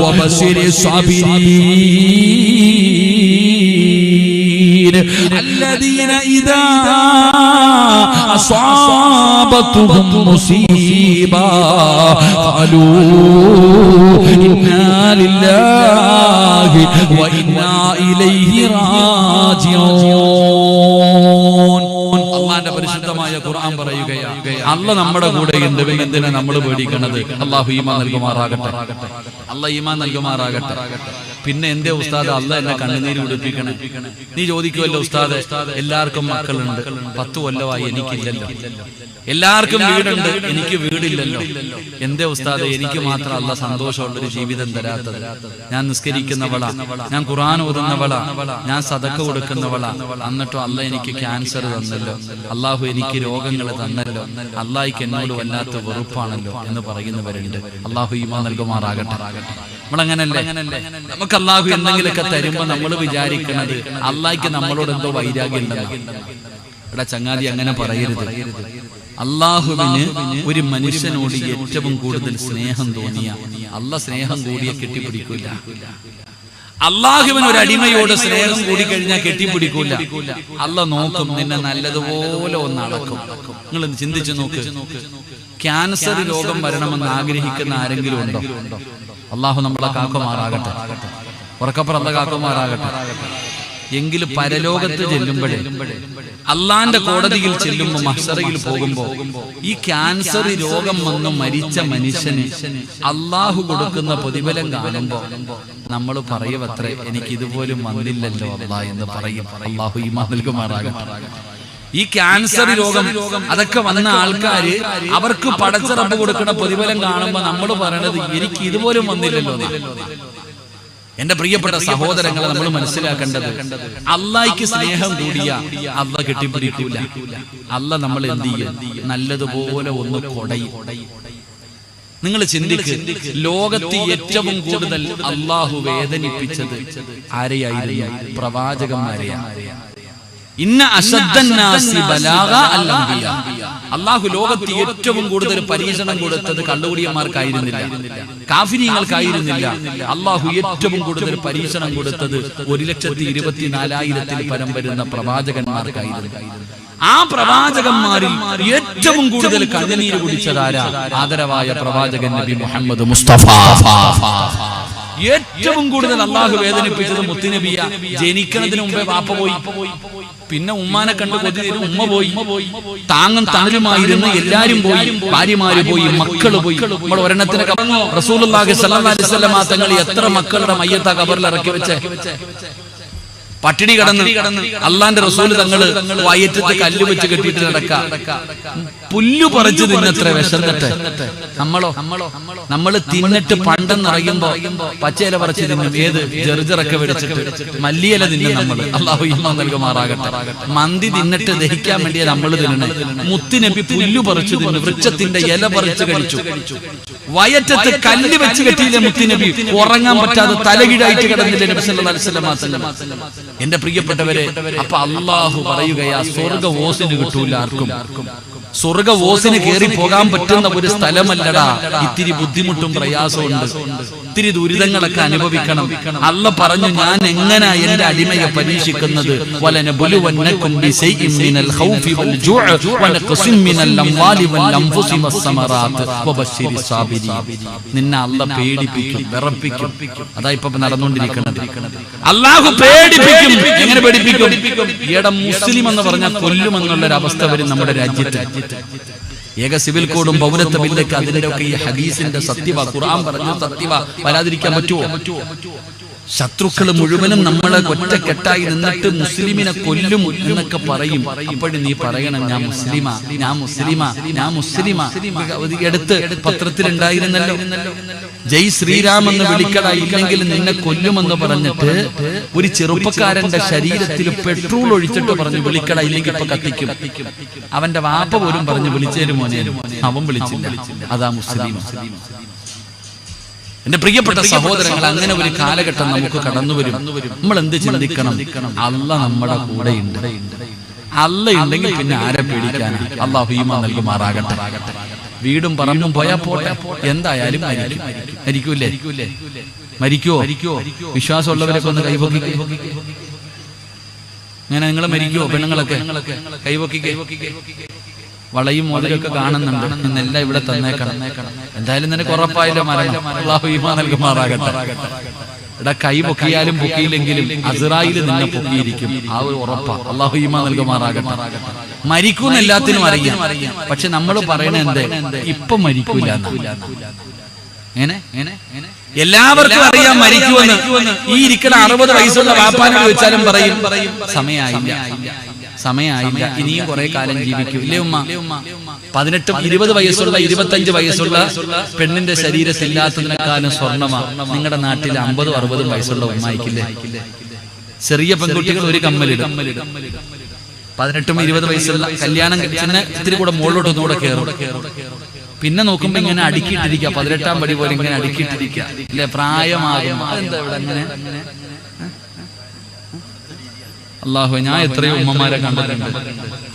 S1: വബശിരി സ്വാബിരീൻ الذين إذا أصابتهم مصيبة قالوا إنا لله وإنا إليه راجعون. അല്ലാഹുവിന്റെ പരിശുദ്ധമായ ഖുർആൻ പറയുകയാണ്, അല്ലാഹ് നമ്മുടെ കൂടെയുണ്ട്, പിന്നെ എന്തിനാ നമ്മൾ പേടിക്കുന്നത്? അല്ലാഹു ഈമാൻ നൽകുമാറാകട്ടെ, അല്ലാഹ് ഈമാൻ നൽകുമാറാകട്ടെ. പിന്നെ എന്തേ ഉസ്താദ് അല്ലാഹ് എന്നെ കണ്ണുനീര് കുടിപ്പിക്കണേ? നീ ചോദിക്കുമല്ലോ ഉസ്താദ്, എല്ലാവർക്കും മക്കളുണ്ട്, 10 കൊല്ലമായി എനിക്കില്ലല്ലോ, എല്ലാവർക്കും വീടുണ്ട്, എനിക്ക് വീടില്ലല്ലോ, എന്തേ ഉസ്താദ് എനിക്ക് മാത്രം അല്ലാഹ് സന്തോഷമുള്ളൊരു ജീവിതം തരാത്തത്? ഞാൻ നിസ്കരിക്കുന്നവളാ, ഞാൻ ഖുർആൻ ഓതുന്നവളാ, ഞാൻ സദഖ കൊടുക്കുന്നവളാ, എന്നിട്ടും അല്ലാഹ് എനിക്ക് ക്യാൻസർ തന്നല്ലോ, അല്ലാഹു എനിക്ക് രോഗങ്ങൾ തന്നല്ലോ, അല്ലാഹ്ക്ക് എന്നോട് വല്ലാത്ത വെറുപ്പാണല്ലോ എന്ന് പറയുന്നവരുണ്ട്. അല്ലാഹു ഈമാൻ നൽകുമാറാകട്ടെ. നമ്മളങ്ങനല്ലേ, നമുക്ക് അല്ലാഹു എന്തെങ്കിലുമൊക്കെ തരുമ്പോ നമ്മൾ വിചാരിക്കുന്നത് അല്ലാഹ്ക്ക് നമ്മളോട് എന്തോ വൈരാഗ്യം ഉണ്ടെന്ന്. ഇവിടെ ചങ്ങാതി അങ്ങനെ പറയരുത്. അല്ലാഹുവിന് ഒരു മനുഷ്യനോട് ഏറ്റവും കൂടുതൽ സ്നേഹം തോന്നിയ, അല്ലാഹ് സ്നേഹം കൂടിയ കെട്ടിപ്പിടിക്കൂല. അല്ലാഹുവിന് ഒരു അടിമയോട് സ്നേഹം കൂടി കഴിഞ്ഞാൽ കെട്ടിപ്പിടിക്കൂല. അല്ലാഹ് നോക്കും, നിന്നെ നല്ലതുപോലെ ഒന്ന് അളക്കും. നിങ്ങൾ ചിന്തിച്ചു നോക്ക്, ക്യാൻസർ രോഗം വരണമെന്ന് ആഗ്രഹിക്കുന്ന ആരെങ്കിലും ഉണ്ടോ? അല്ലാഹു നമ്മളെ കാക്കുമാറാകട്ടെ, ഉറക്കപ്പുറ അല്ലാഹ് കാക്കുമാറാകട്ടെ. എങ്കിലും പരലോകത്ത് ചെല്ലുമ്പോഴേ, അള്ളാന്റെ കോടതിയിൽ ചെല്ലുമ്പോൾ, മഹ്ശറയിൽ പോകുമ്പോ, ഈ ക്യാൻസർ രോഗം വന്ന് മരിച്ച മനുഷ്യന് അള്ളാഹു കൊടുക്കുന്ന പ്രതിഫലം കാണുമ്പോ നമ്മൾ പറയുവത്രേ, എനിക്ക് ഇതുപോലും വന്നില്ലല്ലോ അല്ലാഹ് എന്ന് പറയും. അല്ലാഹു ഈമാൻ നൽകുമാറാകട്ടെ. ഈ ക്യാൻസർ രോഗം അതൊക്കെ വന്ന ആൾക്കാര് അവർക്ക് പടച്ച റബ്ബ് കൊടുക്കുന്ന പ്രതിഫലം കാണുമ്പോ നമ്മൾ പറയണത്, എനിക്ക് ഇതുപോലും വന്നില്ലല്ലോ. എന്റെ പ്രിയപ്പെട്ട സഹോദരങ്ങളെ, നമ്മൾ മനസ്സിലാക്കേണ്ടത്, അല്ലാഹ്ക്ക് സ്നേഹം കൂടിയ അല്ലാഹ് കെട്ടിപ്പിടിക്കൂല. അല്ലാഹ് നമ്മൾ എന്ത് ചെയ്യും? നല്ലതുപോലെ ഒന്ന് കൊടയും. നിങ്ങൾ ചിന്തിക്ക്, ലോകത്ത് ഏറ്റവും കൂടുതൽ അല്ലാഹു വേദനിപ്പിച്ചത് ആരെയായിരുന്നു? പ്രവാചകന്മാരെയാണ്. ഇന്ന അശദ്ദന്നാസി ബലാഗ അൽ അംബിയാ. അല്ലാഹു ലോകത്ത് ഏറ്റവും കൂടുതൽ പരീക്ഷണം കൊടുത്തത് കള്ളുകുടിയന്മാർക്കായിരുന്നില്ല, കാഫിരീങ്ങൾക്കായിരുന്നില്ല. അല്ലാഹു ഏറ്റവും കൂടുതൽ പരീക്ഷണം കൊടുത്തത് 1,24,000 പരം വരുന്ന പ്രവാചകന്മാർക്കായിരുന്നു. ആ പ്രവാചകന്മാരിൽ ഏറ്റവും കൂടുതൽ കണ്ണുനീര് കുടിച്ചതാരാ? ആദരവായ പ്രവാചകൻ നബി മുഹമ്മദ് മുസ്തഫ. ഏറ്റവും കൂടുതൽ അല്ലാഹു വേദനിപ്പിച്ചത് മുത്തുനബിയ. ജനിക്കുന്നതിന് മുമ്പേ വാപ്പ പോയി, പിന്നെ ഉമ്മാനെ കണ്ട് കൊതിരും, ഉമ്മ പോയി, താങ്ങും തണലുമായിരുന്നു എല്ലാരും പോയി, ഭാര്യമാര് പോയി, മക്കള് പോയി. നമ്മൾ ഒരെണ്ണത്തിന് റസൂലുള്ളാഹി സ്വല്ലല്ലാഹു അലൈഹി വസല്ലം തങ്ങൾ എത്ര മക്കളുടെ മയ്യത്താ ഖബറിൽ ഇറക്കി വെച്ചേ? പട്ടിണി കിടന്ന് അള്ളാന്റെ റസൂല് തങ്ങള് വയറ്റത്ത് കല്ല് വെച്ച് കെട്ടിയിട്ട് നടക്കാം, പുല്ലു പറിച്ച് തിന്നത്ര വിശന്നിട്ട്. നമ്മള് തിന്നിട്ട് പണ്ടെന്നറിയുമ്പോ പച്ചയില പറിച്ച് തിന്നും. ഏത് ജർജറൊക്കെ വെടിച്ചിട്ട് മല്ലിയില തിന്നും നമ്മൾ. അല്ലാഹു ഈമാൻ നൽകുമാറാകട്ടെ. മന്തി തിന്നിട്ട് ദഹിക്കാൻ വേണ്ടിയ നമ്മൾ തിന്നണേ. മുത്തുനബി പുല്ലു പറിച്ചു തിന്നു, വൃക്ഷത്തിന്റെ ഇല പറിച്ച് കഴിച്ചു. വയറ്റത്ത് കല്ല് വെച്ച് കെട്ടിയില്ലേ മുത്തുനബി? ഉറങ്ങാൻ പറ്റാതെ തലകീഴായിട്ട് കിടന്നില്ലേ നബി സല്ലല്ലാഹു അലൈഹി വസല്ലം? എന്റെ പ്രിയപ്പെട്ടവരെ, അപ്പൊ അല്ലാഹു പറയുകയാ, സ്വർഗ ഓസിന് കിട്ടൂല ആർക്കും. സ്വർഗ ഓസിന് കയറി പോകാൻ പറ്റുന്ന ഒരു സ്ഥലമല്ലടാ. ഇത്തിരി ബുദ്ധിമുട്ടും പ്രയാസവും ഉണ്ട്, ഇത്തിരി ദുരിതങ്ങളൊക്കെ അനുഭവിക്കണം. അല്ലാഹ് പറഞ്ഞു, ഞാൻ എങ്ങനെ എന്റെ അടിമയെ പരീക്ഷിക്കുന്നത്? വലനബുലുവന്നകും ബിശൈഇൻ മിനൽ ഖൗഫി വൽ ജൂഇ വനഖ്സിൻ മിനൽ അംവാലി വൽ അൻഫുസി വസ്സമറാത്ത് വബശ്ശിരി സ്വാബിരീൻ. നിന്നെ അല്ലാഹ് പേടിപ്പിക്കും, വിറപ്പിക്കും. അതാ ഇപ്പൊ നടന്നുകൊണ്ടിരിക്കുന്നത്. അല്ലാഹു പേടിപ്പിക്കും. എങ്ങനെ പേടിപ്പിക്കും? ഈയിടെ മുസ്ലിം എന്ന് പറഞ്ഞാൽ കൊല്ലുമെന്നുള്ളൊരു അവസ്ഥ വരും നമ്മുടെ രാജ്യത്ത്. ഏക സിവിൽ കോഡും പൗരത്വ ബില്ലൊക്കെ അതിന്റെ ഒക്കെ ഈ ഹദീസിന്റെ സത്യവ, ഖുർആൻ പറഞ്ഞ സത്യവ വരാതിരിക്കാൻ പറ്റുമോ? ശത്രുക്കൾ മുഴുവനും നമ്മളെ ഒറ്റക്കെട്ടായി നിന്നിട്ട് മുസ്ലിമിനെ കൊല്ലും എന്നൊക്കെ പറയും. അപ്പോഴും നീ പറയണം ഞാൻ മുസ്ലിമാ, ഞാൻ മുസ്ലിമാ, ഞാൻ മുസ്ലിമാ. എടുത്ത് പത്രത്തിലുണ്ടായിരുന്നല്ലോ, ജയ് ശ്രീരാം എന്ന് വിളിക്കട, ഇല്ലെങ്കിൽ നിന്നെ കൊല്ലുമെന്ന് പറഞ്ഞിട്ട് ഒരു ചെറുപ്പക്കാരന്റെ ശരീരത്തിൽ പെട്രോൾ ഒഴിച്ചിട്ട് പറഞ്ഞു വിളിക്കട, ഇല്ലെങ്കിൽ ഇപ്പൊ കത്തിക്കും. അവന്റെ വാപ്പ പോലും പറഞ്ഞു വിളിച്ചേരും മോനെ, അവൻ വിളിച്ചില്ല. അതാ മുസ്ലിം. എന്റെ പ്രിയപ്പെട്ട സഹോദരങ്ങൾ, അങ്ങനെ ഒരു കാലഘട്ടം നമുക്ക് കടന്നു വരും. നമ്മൾ എന്ത് ചിന്തിക്കണം? അല്ലാഹ് നമ്മുടെ കൂടെയുണ്ട്. അല്ലാഹ് ഉണ്ടെങ്കിൽ പിന്നെ ആരെ പേടിക്കാനാ? അല്ലാഹു ഈമാൻ നൽകുമാറാകട്ടെ. വീടും പറമ്പും പോയാ പോട്ടെ, എന്തായാലും മരിക്കൂലേ? മരിക്കുവോ? വിശ്വാസമുള്ളവരൊക്കെ ഒന്ന് കൈപൊക്കി. അങ്ങനെ നിങ്ങൾ മരിക്കുവോ? പെണ്ണുങ്ങളൊക്കെ കൈപൊക്കി. വളയും മോതിരൊക്കെ കാണുന്നുണ്ട്, ഇന്നെല്ലാം ഇവിടെ തന്നേക്കണം. എന്തായാലും നിനക്ക് ഉറപ്പായില്ല മരണം. അല്ലാഹു ഈമാൻ നൽകുമാറാകട്ടെ. എടാ, കൈ പൊക്കിയാലും പൊക്കിയില്ലെങ്കിലും അസ്റായിൽ നിന്നെ പൊക്കിയിരിക്കും. ആ ഒരു ഉറപ്പാ. അല്ലാഹു ഈമാൻ നൽകുമാറാകട്ടെ. മരിക്കൂന്ന് എല്ലാത്തിനും അറിയാം, പക്ഷെ നമ്മൾ പറയണ എന്തേ? ഇപ്പൊ മരിക്കൂല. എല്ലാവർക്കും അറിയാം മരിക്കുമെന്ന്. ഈ ഇരിക്കുന്ന 60 വയസ്സുള്ള വാപ്പാനോട് വെച്ചാലും പറയും സമയമായില്ല, ഇനിയും കുറെ കാലം ജീവിക്കും. ഇല്ലേ ഉമ്മ? 18, 20 വയസ്സുള്ള 25 വയസ്സുള്ള പെണ്ണിന്റെ ശരീരത്തില്ലാത്തതിനെക്കാളും സ്വർണ്ണമാ നിങ്ങളുടെ നാട്ടിൽ 50, 60 വയസ്സുള്ള ഉമ്മായിക്കില്ലേ? ചെറിയ പെൺകുട്ടികൾ ഒരു കമ്മലിടും. 18, 20 വയസ്സുള്ള കല്യാണം കഴിച്ചതിന് ഇത്തിരി കൂടെ മുകളിലോട്ട് ഒന്നുകൂടെ കയറും. പിന്നെ നോക്കുമ്പോ ഇങ്ങനെ അടുക്കിയിട്ടിരിക്കുക, 18ാം പടി പോലെ ഇങ്ങനെ അടുക്കിയിട്ടിരിക്കുക. ഇല്ലേ? പ്രായമാകും. അതെന്താ ഇവിടെ അങ്ങനെ? അല്ലാഹു, ഞാൻ എത്രയോ ഉമ്മമാരെ കണ്ടിട്ടുണ്ട്.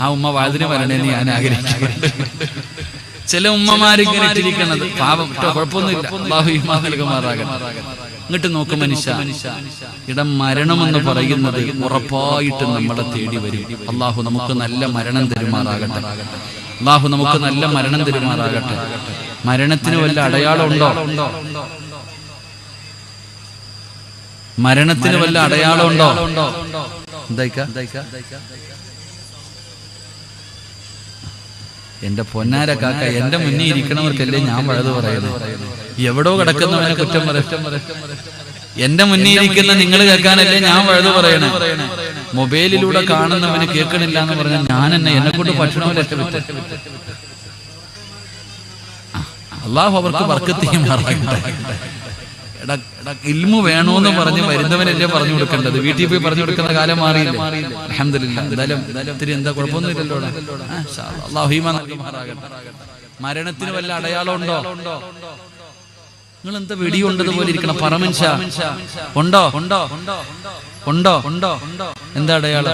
S1: ആ ഉമ്മ വാതിന് വരണേന്ന് ഞാൻ ആഗ്രഹിക്കുന്നുണ്ട്. ചില ഉമ്മമാരിങ്ങനെ ഇട്ടിരിക്കണത് പാപം, കുഴപ്പമൊന്നുമില്ല. അല്ലാഹു ഈമാൻ നൽകുമാറാകട്ടെ. ഇങ്ങോട്ട് നോക്കും മനുഷ്യ, ഇടം മരണമെന്ന് പറയുന്നത് ഉറപ്പായിട്ട് നമ്മളെ തേടി വരും. അല്ലാഹു നമുക്ക് നല്ല മരണം തരുമാറാകട്ടെ. അല്ലാഹു നമുക്ക് നല്ല മരണം തരുമാറാകട്ടെ. മരണത്തിന് വല്ല അടയാളം ഉണ്ടോ? മരണത്തിന് വല്ല അടയാളം ഉണ്ടോ? എന്റെ പൊന്നാര കാക്ക, എന്റെ മുന്നിൽ ഇരിക്കണവർക്കല്ലേ ഞാൻ വഴുത് പറയുന്നത്. എവിടോ കിടക്കുന്നവനെ കുറ്റം പറയും. എന്റെ മുന്നിൽ ഇരിക്കുന്ന നിങ്ങൾ കേൾക്കാനല്ലേ ഞാൻ വഴുത് പറയണേ. മൊബൈലിലൂടെ കാണുന്നവന് കേൾക്കണില്ല എന്ന് പറഞ്ഞാൽ ഞാൻ എന്നെ കൊണ്ട് ഭക്ഷണമൊക്കെ വിറ്റ്. അല്ലാഹു അവർക്ക് ബർക്കത്ത് ചെയ്യുമാറാകട്ടെ. ഇൽമു വേണോന്ന് പറഞ്ഞ് വരുന്നവനല്ലേ പറഞ്ഞു കൊടുക്കേണ്ടത്. വീട്ടിൽ പോയി പറഞ്ഞു കൊടുക്കുന്ന കാലം മാറിയില്ലേ? അൽഹംദുലില്ലാഹ്. എന്തായാലും ഇത്തിരി എന്താ കുഴപ്പമൊന്നുമില്ലല്ലോ. അല്ലാഹു ഈമാൻ നൽകുമാറാകട്ടെ. മരണത്തിന് വല്ല അടയാളം ഉണ്ടോ? നിങ്ങൾ എന്താ വെടിയുണ്ടതുപോലെ ഇരിക്കണം? പറമൻഷ ഉണ്ടോ? ഉണ്ടോ? എന്താ അടയാളം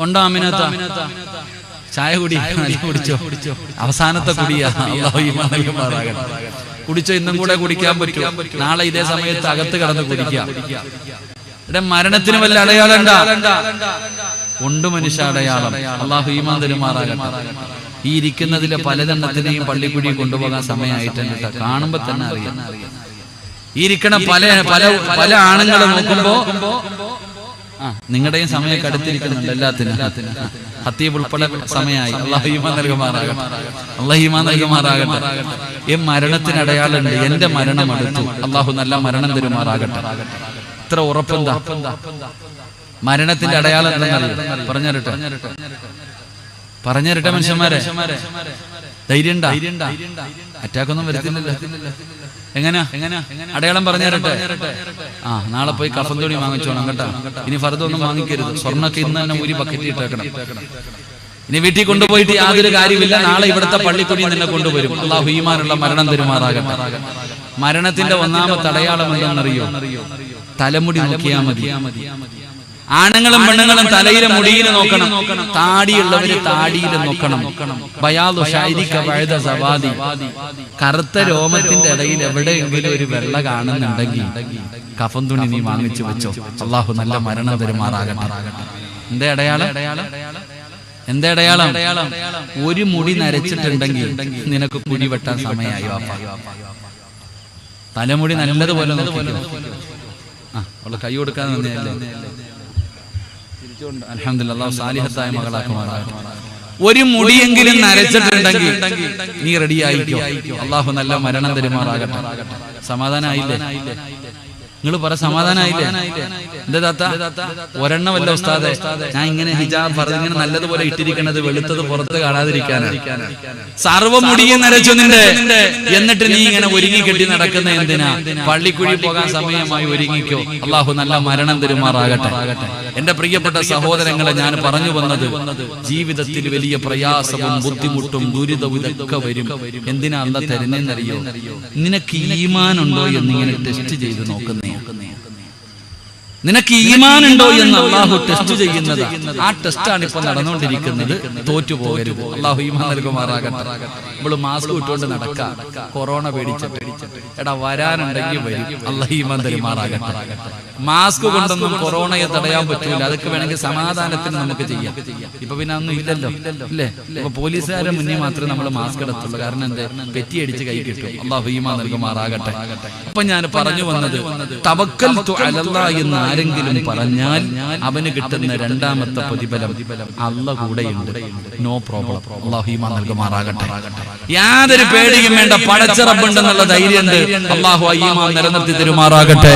S1: ഉണ്ടോ? അമിനത്ത ചായ കുടിച്ചോ? അവസാനത്തെ കുടിയാ. അല്ലാഹു ഈമാൻ നൽകുമാറാകട്ടെ. കുടിച്ചോ? ഇന്നും കൂടെ കുടിക്കാൻ പറ്റും. നാളെ ഇതേ സമയത്ത് അകത്ത് കടന്ന് കുടിക്കാം. ഇവിടെ മരണത്തിന് വല്ല അടയാളം ഉണ്ട്? മനുഷ്യ അടയാളം. അല്ലാഹു ഈമാൻ തരുമാറാകട്ടെ. ഈ ഇരിക്കുന്നതിലെ പലതെണ്ണത്തിനെയും പള്ളിക്കുഴി കൊണ്ടുപോകാൻ സമയമായിട്ടുണ്ട്. കാണുമ്പോ തന്നെ അറിയാം. ഈ ഇരിക്കണ പല ആണുങ്ങളെ നോക്കുമ്പോ നിങ്ങളുടെയും സമയമൊക്കെ അടുത്തിരിക്കുന്നുണ്ട്. എല്ലാത്തിനും ഹത്തീബ് ഉൾപ്പെടെ സമയമായി. അല്ലാഹു ഈമാൻ നൽകുമാറാകട്ടെ. അല്ലാഹു ഈമാൻ നൽകുമാറാകട്ടെ. ഈ മരണത്തിന് അടയാളുണ്ട്. എന്റെ മരണം അടുത്തു. അല്ലാഹു നല്ല മരണം തരുമാറാകട്ടെ. ഇത്ര ഉറപ്പെന്താ? മരണത്തിന്റെ അടയാളം എന്താണെന്നറിയോ? പറഞ്ഞുതരട്ടെ മനുഷ്യന്മാരെ. ധൈര്യം ഉണ്ടാ? അറ്റാക്കൊന്നും വരുത്തില്ലല്ലോ. എങ്ങനാ അടയാളം പറഞ്ഞുതരട്ടെ? നാളെ പോയി കഫൻ തുണി വാങ്ങിച്ചോണം കേട്ടോ. ഇനി ഫർദൊന്നും വാങ്ങിക്കരുത്. സ്വർണ്ണൊക്കെ ഇന്ന് തന്നെ ഊരി ബക്കറ്റ് ഇട്ടേക്കണം. ഇനി വീട്ടിൽ കൊണ്ടുപോയിട്ട് യാതൊരു കാര്യമില്ല. നാളെ ഇവിടുത്തെ പള്ളിക്കുടി നിന്നെ കൊണ്ടുവരും. അല്ലാഹു ഈമാനുള്ള മരണം തരുമാറാകട്ടെ. മരണത്തിന്റെ ഒന്നാമത്തെ അടയാളം എന്താണെന്നറിയോ? തലമുടി നോക്കിയാൽ മതി. ആണുങ്ങളും പെണ്ണുങ്ങളും തലയിലെ മുടിയില് നോക്കണം. താടിയുള്ളവര് താടിയിൽ നോക്കണം. ബയാദു ശൈരിക ബഅദ സവാദി. കറുത്ത രോമത്തിന്റെ ഇടയിൽ എവിടെയെങ്കിലും ഒരു വെള്ള കാണുന്നുണ്ടെങ്കിൽ കഫൻ തുണി നീ വാങ്ങിച്ചു വെച്ചോ. അല്ലാഹു നല്ല മരണം തരുമാറാകട്ടെ. എന്താ അടയാളം? ഒരു മുടി നരച്ചിട്ടുണ്ടെങ്കിൽ നിനക്ക് കുഴി വെട്ടാൻ സമയമായി. വാപ്പ തലമുടി നല്ലതുപോലെ അവള് കൈ കൊടുക്കാൻ തന്നെയല്ലേ. അൽഹംദുലില്ലാഹ്. അല്ലാഹു സാലിഹത്തായ മകളാക്കുമാറാകട്ടെ. ഒരു മുടിയെങ്കിലും നരച്ചിട്ടുണ്ടെങ്കിൽ നീ റെഡിയായിക്കോ. അള്ളാഹു നല്ല മരണം തരുമാറാകട്ടെ. സമാധാനായില്ലേ? നിങ്ങൾ പറ, സമാധാനായില്ലേ? എന്താ താത്ത ഒരെണ്ണമല്ല ഉസ്താദെ, ഞാൻ ഇങ്ങനെ ഹിജാബ് പറഞ്ഞിങ്ങനെ നല്ലതുപോലെ ഇട്ടിരിക്കണത് വെളുത്തത് പുറത്ത് കാണാതിരിക്കാനാണ്. സർവ്വ മുടിയും നരച്ചു നിന്റെ, എന്നിട്ട് നീ ഇങ്ങനെ ഒരുങ്ങി കെട്ടി നടക്കുന്ന എന്തിനാ? പള്ളിക്കുഴി പോകാൻ സമയമായി, ഒരുങ്ങിക്കോ. അള്ളാഹു നല്ല മരണം തരുമാറാകട്ടെ. എന്റെ പ്രിയപ്പെട്ട സഹോദരങ്ങളെ, ഞാൻ പറഞ്ഞു വന്നത് ജീവിതത്തിൽ വലിയ പ്രയാസവും ബുദ്ധിമുട്ടും ദുരിതവും ഇതൊക്കെ വരും. എന്തിനാ അള്ളാഹ് തരുന്നതെന്നറിയോ? നിനക്ക് ഈമാനുണ്ടോ എന്നിങ്ങനെ ടെസ്റ്റ് ചെയ്ത് നോക്കുന്നേ. നിനക്ക് ഈമാൻ ഉണ്ടോ എന്ന് അള്ളാഹു ടെസ്റ്റ് ചെയ്യുന്നത്. ആ ടെസ്റ്റാണ് ഇപ്പൊ നടന്നുകൊണ്ടിരിക്കുന്നത്. തോറ്റുപോകരുത്. അള്ളാഹു ഈമാൻ നൽകുമാറാകട്ടെ. നമ്മള് മാസ്ക് ഇട്ടുകൊണ്ട് നടക്കാം, കൊറോണ പേടിച്ചിട്ട്. എടാ, വരാനുണ്ടെങ്കിൽ വരും. അള്ളാഹു ഈമാൻ തരുമാറാകട്ടെ. മാസ്ക് കൊണ്ടൊന്നും കൊറോണയെ തടയാൻ പറ്റൂല. അതൊക്കെ വേണമെങ്കിൽ സമാധാനത്തിന് നമുക്ക് ചെയ്യാം. ഇപ്പൊ പിന്നെ ഒന്നും ഇല്ലല്ലോ, അല്ലേ? ഇപ്പൊ പോലീസുകാരെ മുന്നേ മാത്രമേ നമ്മൾ മാസ്ക് എടുത്തുള്ളൂ. കാരണം എന്താ? പെറ്റിയടിച്ച് കൈ കിട്ടും. അള്ളാഹു ഈമാൻ നൽകുമാറാകട്ടെ. അപ്പൊ ഞാൻ പറഞ്ഞു വന്നത്, തവക്കൽതു അലല്ലാഹ് എന്ന് ആരെങ്കിലും പറഞ്ഞാൽ അവന് കിട്ടുന്ന രണ്ടാമത്തെ പ്രതിഫലം അല്ലാഹ് കൂടെയുണ്ട്. No problem. അല്ലാഹു ഈമാൻ നൽകുമാറാകട്ടെ. യാതൊരു പേടിയും വേണ്ട. പടച്ച റബ്ബുണ്ടെന്നുള്ള ധൈര്യമുണ്ട്. അല്ലാഹു ഈമാൻ നിലനിർത്തി തരുമാറാകട്ടെ.